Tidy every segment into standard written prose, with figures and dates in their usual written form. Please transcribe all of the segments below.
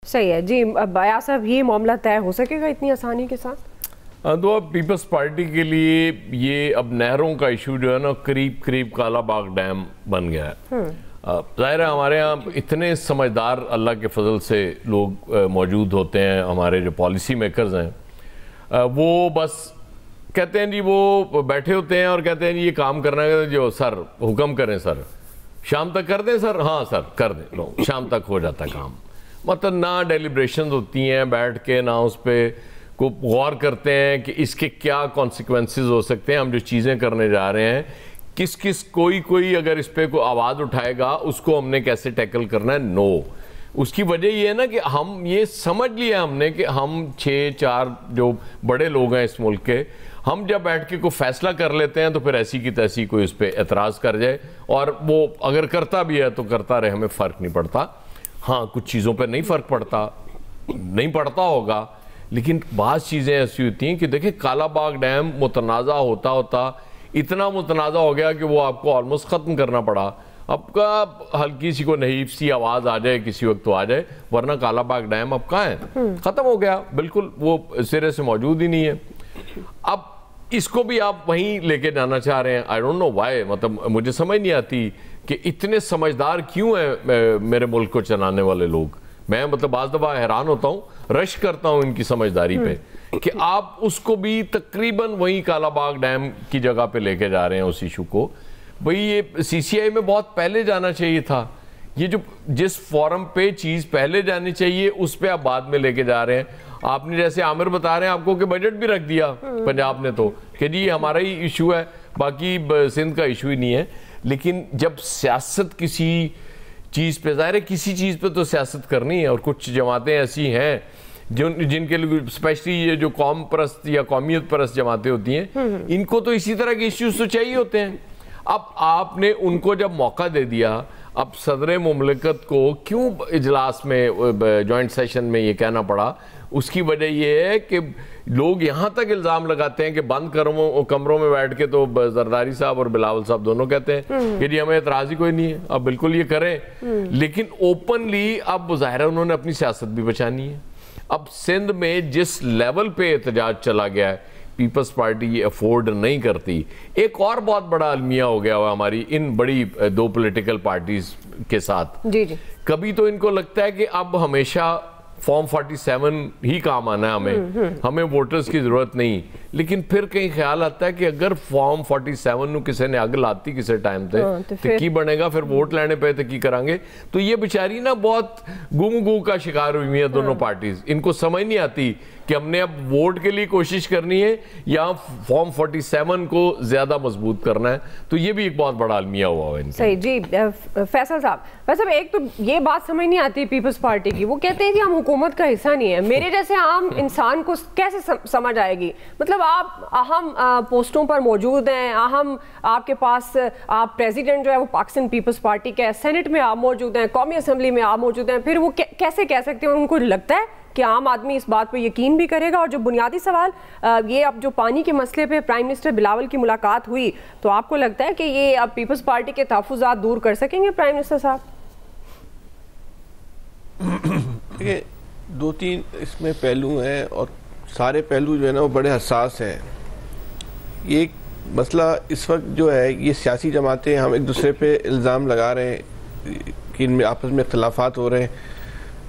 صحیح ہے جی. بیاض صاحب یہ معاملہ طے ہو سکے گا اتنی آسانی کے ساتھ؟ تو اب پیپلز پارٹی کے لیے یہ اب نہروں کا ایشو جو ہے نا قریب کالا باغ ڈیم بن گیا ہے. ظاہر ہے ہمارے ہاں اتنے سمجھدار اللہ کے فضل سے لوگ موجود ہوتے ہیں، ہمارے جو پالیسی میکرز ہیں وہ بس کہتے ہیں جی، وہ بیٹھے ہوتے ہیں اور کہتے ہیں جی یہ کام کرنا ہے جو سر حکم کریں سر، شام تک کر دیں سر، ہاں سر کر دیں، لو شام تک ہو جاتا کام. مطلب نہ ڈیلیبریشنز ہوتی ہیں بیٹھ کے، نہ اس پہ کو غور کرتے ہیں کہ اس کے کیا کانسیکوینسز ہو سکتے ہیں، ہم جو چیزیں کرنے جا رہے ہیں کوئی اگر اس پہ کوئی آواز اٹھائے گا اس کو ہم نے کیسے ٹیکل کرنا ہے. نو، اس کی وجہ یہ ہے نا کہ ہم یہ سمجھ لیا ہم نے کہ ہم 6-4 جو بڑے لوگ ہیں اس ملک کے، ہم جب بیٹھ کے کوئی فیصلہ کر لیتے ہیں تو پھر ایسی کی تیسی کوئی اس پہ اعتراض کر جائے، اور وہ اگر کرتا بھی ہے تو کرتا رہے، ہمیں فرق نہیں پڑتا. ہاں کچھ چیزوں پہ نہیں فرق پڑتا، نہیں پڑتا ہوگا، لیکن بعض چیزیں ایسی ہوتی ہیں کہ دیکھیں کالا باغ ڈیم متنازع ہوتا اتنا متنازع ہو گیا کہ وہ آپ کو آلموسٹ ختم کرنا پڑا. اب کا ہلکی سی کو نحیف سی آواز آ جائے کسی وقت تو آ جائے، ورنہ کالا باغ ڈیم اب کہاں ہے؟ ختم ہو گیا بالکل، وہ سرے سے موجود ہی نہیں ہے. اب اس کو بھی آپ وہیں لے کے جانا چاہ رہے ہیں. I don't know why، مطلب مجھے سمجھ نہیں آتی کہ اتنے سمجھدار کیوں ہیں میرے ملک کو چلانے والے لوگ. میں مطلب بعض دفعہ حیران ہوتا ہوں، رش کرتا ہوں ان کی سمجھداری پہ کہ آپ اس کو بھی تقریباً وہیں کالا باغ ڈیم کی جگہ پہ لے کے جا رہے ہیں اس ایشو کو. بھئی یہ سی سی آئی میں بہت پہلے جانا چاہیے تھا. یہ جو جس فورم پہ چیز پہلے جانی چاہیے اس پہ آپ بعد میں لے کے جا رہے ہیں. آپ نے جیسے عامر بتا رہے ہیں آپ کو کہ بجٹ بھی رکھ دیا پنجاب نے تو کہ جی ہمارا ہی ایشو ہے، باقی سندھ کا ایشو ہی نہیں ہے. لیکن جب سیاست کسی چیز پہ، ظاہر ہے کسی چیز پہ تو سیاست کرنی ہے، اور کچھ جماعتیں ایسی ہیں جن کے لیے اسپیشلی یہ جو قوم پرست یا قومیت پرست جماعتیں ہوتی ہیں، ان کو تو اسی طرح کے ایشوز تو چاہیے ہوتے ہیں. اب آپ نے ان کو جب موقع دے دیا، اب صدر مملکت کو کیوں اجلاس میں جوائنٹ سیشن میں یہ کہنا پڑا؟ اس کی وجہ یہ ہے کہ لوگ یہاں تک الزام لگاتے ہیں کہ بند کمروں میں بیٹھ کے تو زرداری صاحب اور بلاول صاحب دونوں کہتے ہیں کہ جی ہمیں اعتراض ہی کوئی نہیں ہے، اب بالکل یہ کریں. لیکن اوپنلی اب ظاہر ہے انہوں نے اپنی سیاست بھی بچانی ہے. اب سندھ میں جس لیول پہ احتجاج چلا گیا ہے، پیپلز پارٹی یہ افورڈ نہیں کرتی. ایک اور بہت بڑا المیہ ہو گیا ہوا ہماری ان بڑی 2 پولیٹیکل پارٹیز کے ساتھ. کبھی تو ان کو لگتا ہے کہ اب ہمیشہ فارم 47 ہی کام آنا ہے ہمیں ووٹرز کی ضرورت نہیں. لیکن پھر کہیں خیال آتا ہے کہ اگر فارم 47 نو کسی نے اگ لاتی کسی ٹائم تے تو کی بنے گا، پھر ووٹ لینے پہ تو کی کریں گے. تو یہ بیچاری نا بہت گو کا شکار ہوئی ہیں دونوں پارٹیز. ان کو سمجھ نہیں آتی کہ ہم نے اب ووٹ کے لیے کوشش کرنی ہے یا فارم 47 کو زیادہ مضبوط کرنا ہے. تو یہ بھی ایک بہت بڑا المیہ ہوا ہے. صحیح جی. فیصل صاحب، ویسے ایک تو یہ بات سمجھ نہیں آتی پیپلز پارٹی کی، وہ کہتے ہیں کہ ہم حکومت کا حصہ نہیں ہے. میرے جیسے عام انسان کو کیسے سمجھ آئے گی؟ مطلب آپ اہم پوسٹوں پر موجود ہیں، اہم آپ کے پاس آپ پریزیڈنٹ جو ہے وہ پاکستان پیپلز پارٹی کے، سینٹ میں آپ موجود ہیں، قومی اسمبلی میں آپ موجود ہیں، پھر وہ کیسے کہہ سکتے ہیں؟ ان کو لگتا ہے کہ عام آدمی اس بات پہ یقین بھی کرے گا؟ اور جو بنیادی سوال یہ اب جو پانی کے مسئلے پہ پرائم منسٹر بلاول کی ملاقات ہوئی، تو آپ کو لگتا ہے کہ یہ اب پیپلز پارٹی کے تحفظات دور کر سکیں گے پرائم منسٹر صاحب؟ دیکھیں 2-3 اس میں پہلو ہیں، اور سارے پہلو جو ہے نا وہ بڑے حساس ہیں. یہ مسئلہ اس وقت جو ہے، یہ سیاسی جماعتیں ہم ایک دوسرے پہ الزام لگا رہے ہیں کہ ان میں آپس میں اختلافات ہو رہے ہیں.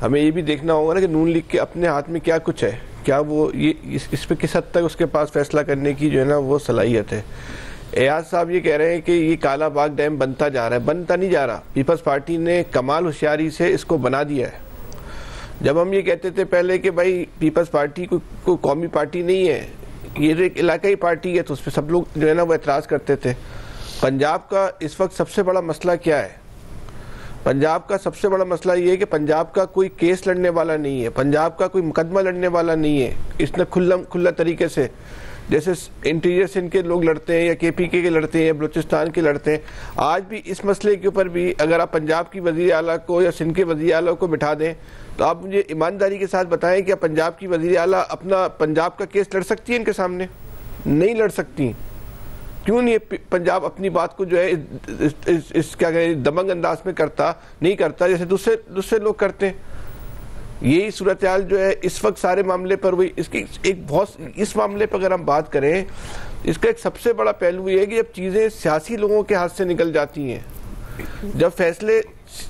ہمیں یہ بھی دیکھنا ہوگا نا کہ نون لیگ کے اپنے ہاتھ میں کیا کچھ ہے، کیا وہ یہ اس پہ کس حد تک اس کے پاس فیصلہ کرنے کی جو ہے نا وہ صلاحیت ہے. ایاز صاحب یہ کہہ رہے ہیں کہ یہ کالا باغ ڈیم بنتا جا رہا ہے. بنتا نہیں جا رہا، پیپلز پارٹی نے کمال ہوشیاری سے اس کو بنا دیا ہے. جب ہم یہ کہتے تھے پہلے کہ بھائی پیپلز پارٹی کوئی قومی پارٹی نہیں ہے، یہ ایک علاقائی پارٹی ہے، تو اس پہ سب لوگ جو ہے نا وہ اعتراض کرتے تھے. پنجاب کا اس وقت سب سے بڑا مسئلہ کیا ہے؟ پنجاب کا سب سے بڑا مسئلہ یہ ہے کہ پنجاب کا کوئی کیس لڑنے والا نہیں ہے، پنجاب کا کوئی مقدمہ لڑنے والا نہیں ہے. اس نے کھلا طریقے سے، جیسے انٹیریئر سندھ کے لوگ لڑتے ہیں یا کے پی کے لڑتے ہیں یا بلوچستان کے لڑتے ہیں، آج بھی اس مسئلے کے اوپر بھی اگر آپ پنجاب کی وزیر اعلیٰ کو یا سندھ کے وزیر اعلیٰ کو بٹھا دیں تو آپ مجھے ایمانداری کے ساتھ بتائیں کہ پنجاب کی وزیر اعلیٰ اپنا پنجاب کا کیس لڑ سکتی ہے ان کے سامنے؟ نہیں لڑ سکتی. کیوں نہیں پنجاب اپنی بات کو جو ہے اس کیا کہیں دمنگ انداز میں نہیں کرتا جیسے دوسرے لوگ کرتے ہیں؟ یہی صورتحال جو ہے اس وقت سارے معاملے پر ہوئی. اس کی ایک بہت اس معاملے پر اگر ہم بات کریں, اس کا ایک سب سے بڑا پہلو یہ ہے کہ جب چیزیں سیاسی لوگوں کے ہاتھ سے نکل جاتی ہیں, جب فیصلے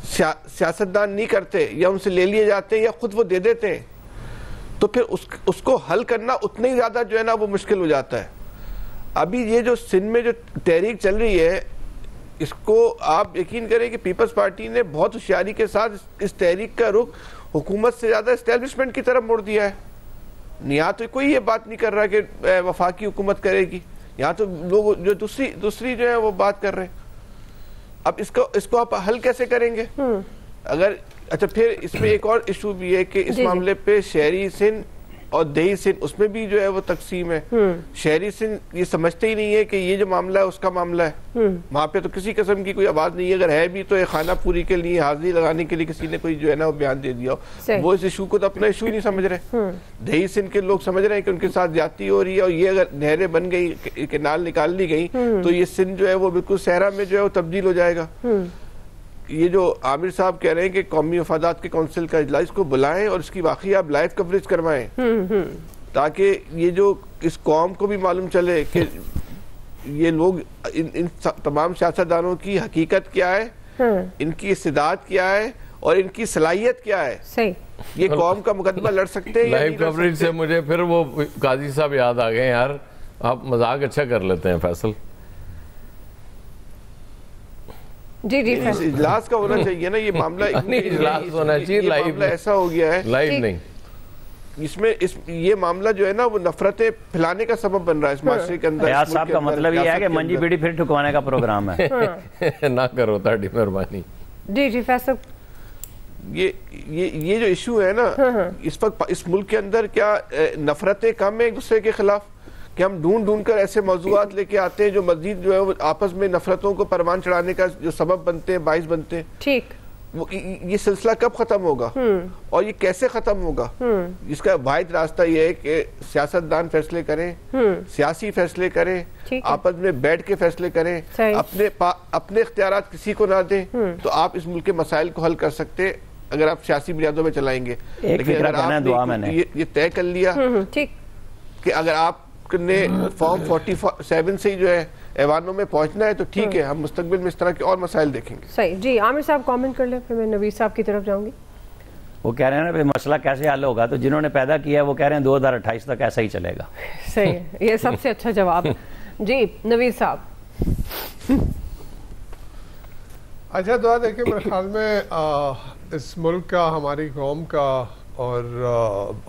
سیاستدان نہیں کرتے یا ان سے لے لیے جاتے ہیں یا خود وہ دے دیتے ہیں, تو پھر اس کو حل کرنا اتنا ہی زیادہ جو ہے نا وہ مشکل ہو جاتا ہے. ابھی یہ جو سندھ میں جو تحریک چل رہی ہے, اس کو آپ یقین کریں کہ پیپلز پارٹی نے بہت ہوشیاری کے ساتھ اس تحریک کا رخ حکومت سے زیادہ اسٹیبلشمنٹ کی طرف موڑ دیا ہے. یہاں تو کوئی یہ بات نہیں کر رہا کہ وفاقی حکومت کرے گی, یہاں تو لوگ جو دوسری جو ہے وہ بات کر رہے ہیں. اب اس کو آپ حل کیسے کریں گے؟ اگر اچھا پھر اس میں ایک اور ایشو بھی ہے کہ اس معاملے پہ شہری سندھ اور دیہی سندھ, اس میں بھی جو ہے وہ تقسیم ہے. شہری سندھ یہ سمجھتے ہی نہیں ہے کہ یہ جو معاملہ ہے اس کا معاملہ ہے, وہاں پہ تو کسی قسم کی کوئی آواز نہیں ہے. اگر ہے بھی تو ایک خانہ پوری کے لیے حاضری لگانے کے لیے کسی نے کوئی جو ہے نا وہ بیان دے دیا ہو, وہ اس ایشو کو تو اپنا ایشو ہی نہیں سمجھ رہے. دیہی سندھ کے لوگ سمجھ رہے ہیں کہ ان کے ساتھ زیادتی ہو رہی ہے, اور یہ اگر نہریں بن گئی, کینال نکال لی گئی, تو یہ سندھ جو ہے وہ بالکل صحرا میں جو ہے وہ تبدیل ہو جائے گا. یہ جو عامر صاحب کہہ رہے ہیں کہ قومی مفادات کے کونسل کا اجلاس کو بلائیں اور اس کی واقعی آپ لائیو کوریج کروائیں, تاکہ یہ جو اس قوم کو بھی معلوم چلے کہ یہ لوگ ان تمام سیاستدانوں کی حقیقت کیا ہے, ان کی استعداد کیا ہے اور ان کی صلاحیت کیا ہے. یہ قوم کا مقدمہ لڑ سکتے ہیں. لائیو کوریج سے مجھے پھر وہ قاضی صاحب یاد آ گئے. یار آپ مذاق اچھا کر لیتے ہیں فیصل. جی اجلاس کا ہونا چاہیے نا یہ معاملہ, اجلاس ہونا چاہیے, معاملہ ایسا ہو گیا ہے لائیو نہیں. اس میں یہ معاملہ جو ہے نا وہ نفرتیں پھیلانے کا سبب بن رہا ہے اس معاشرے کے اندر. ریاض صاحب کا مطلب یہ ہے کہ منجی بیڑی پھر ٹھکوانے کا پروگرام ہے. نہ کرو تاڑی مہربانی. جی فیصل, یہ جو ایشو ہے نا اس وقت اس ملک کے اندر, کیا نفرتیں کم ہیں ایک دوسرے کے خلاف, کہ ہم ڈھونڈ کر ایسے موضوعات لے کے آتے ہیں جو مزید جو ہے آپس میں نفرتوں کو پروان چڑھانے کا جو سبب بنتے ہیں, باعث بنتے ہیں. ٹھیک, یہ سلسلہ کب ختم ہوگا اور یہ کیسے ختم ہوگا؟ اس کا واحد راستہ یہ ہے کہ سیاستدان فیصلے کریں, سیاسی فیصلے کریں, آپس میں بیٹھ کے فیصلے کریں, اپنے اختیارات کسی کو نہ دیں, تو آپ اس ملک کے مسائل کو حل کر سکتے اگر آپ سیاسی بنیادوں میں چلائیں گے. لیکن اگر آپ نے یہ طے کر لیا کہ اگر آپ نے فارم 47 سے ہی جو ہے ایوانوں میں پہنچنا ہے تو ٹھیک ہے, ہم مستقبل میں اس طرح کے اور مسائل دیکھیں گے. صحیح. جی عامر صاحب کامنٹ کر لیں, پھر میں نوید صاحب کی طرف جاؤں گی. وہ کہہ رہے ہیں نا مسئلہ کیسے حل ہوگا, تو جنہوں نے پیدا کیا ہے وہ کہہ رہے ہیں 2028 تک ایسا ہی چلے گا. صحیح, یہ سب سے اچھا جواب. جی نوید صاحب. اچھا دعا دیکھیں, میرے خیال میں اس ملک کا, ہماری قوم کا اور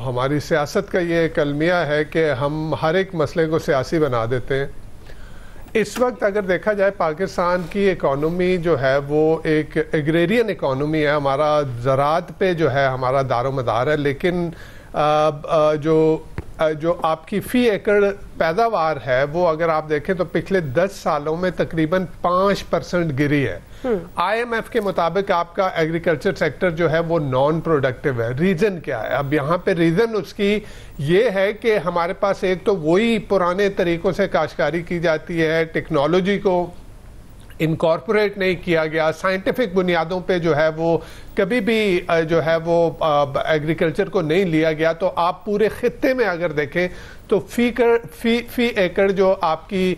ہماری سیاست کا یہ ایک المیہ ہے کہ ہم ہر ایک مسئلے کو سیاسی بنا دیتے ہیں. اس وقت اگر دیکھا جائے پاکستان کی اکانومی جو ہے وہ ایک ایگریرین اکانومی ہے, ہمارا زراعت پہ جو ہے ہمارا دار و مدار ہے, لیکن جو آپ کی فی ایکڑ پیداوار ہے وہ اگر آپ دیکھیں تو پچھلے 10 سالوں میں تقریباً 5% گری ہے. آئی ایم ایف کے مطابق آپ کا ایگریکلچر سیکٹر جو ہے وہ نان پروڈکٹیو ہے. ریزن کیا ہے؟ اب یہاں پہ ریزن اس کی یہ ہے کہ ہمارے پاس ایک تو وہی پرانے طریقوں سے کاشتکاری کی جاتی ہے, ٹیکنالوجی کو انکارپوریٹ نہیں کیا گیا, سائنٹیفک بنیادوں پہ جو ہے وہ کبھی بھی جو ہے وہ ایگریکلچر کو نہیں لیا گیا. تو آپ پورے خطے میں اگر دیکھیں تو فی ایکڑ جو آپ کی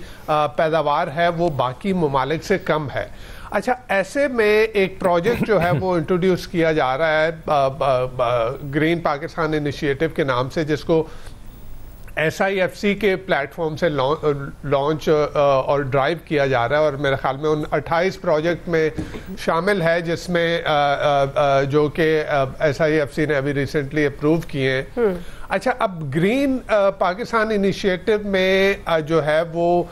پیداوار ہے وہ باقی ممالک سے کم ہے. اچھا, ایسے میں ایک پروجیکٹ جو ہے وہ انٹروڈیوس کیا جا رہا ہے گرین پاکستان انیشیٹو کے نام سے, جس کو SIFC کے پلیٹ فارم سے لانچ اور ڈرائیو کیا جا رہا ہے, اور میرے خیال میں ان 28 پروجیکٹ میں شامل ہے جس میں جو کہ SIFC نے ابھی ریسنٹلی اپروو کیے ہیں. اچھا, اب گرین پاکستان انیشیٹو میں جو ہے وہ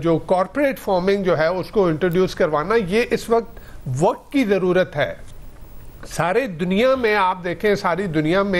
جو کارپوریٹ فارمنگ جو ہے اس کو انٹروڈیوس کروانا, یہ اس وقت کی ضرورت ہے. سارے دنیا میں آپ دیکھیں, ساری دنیا میں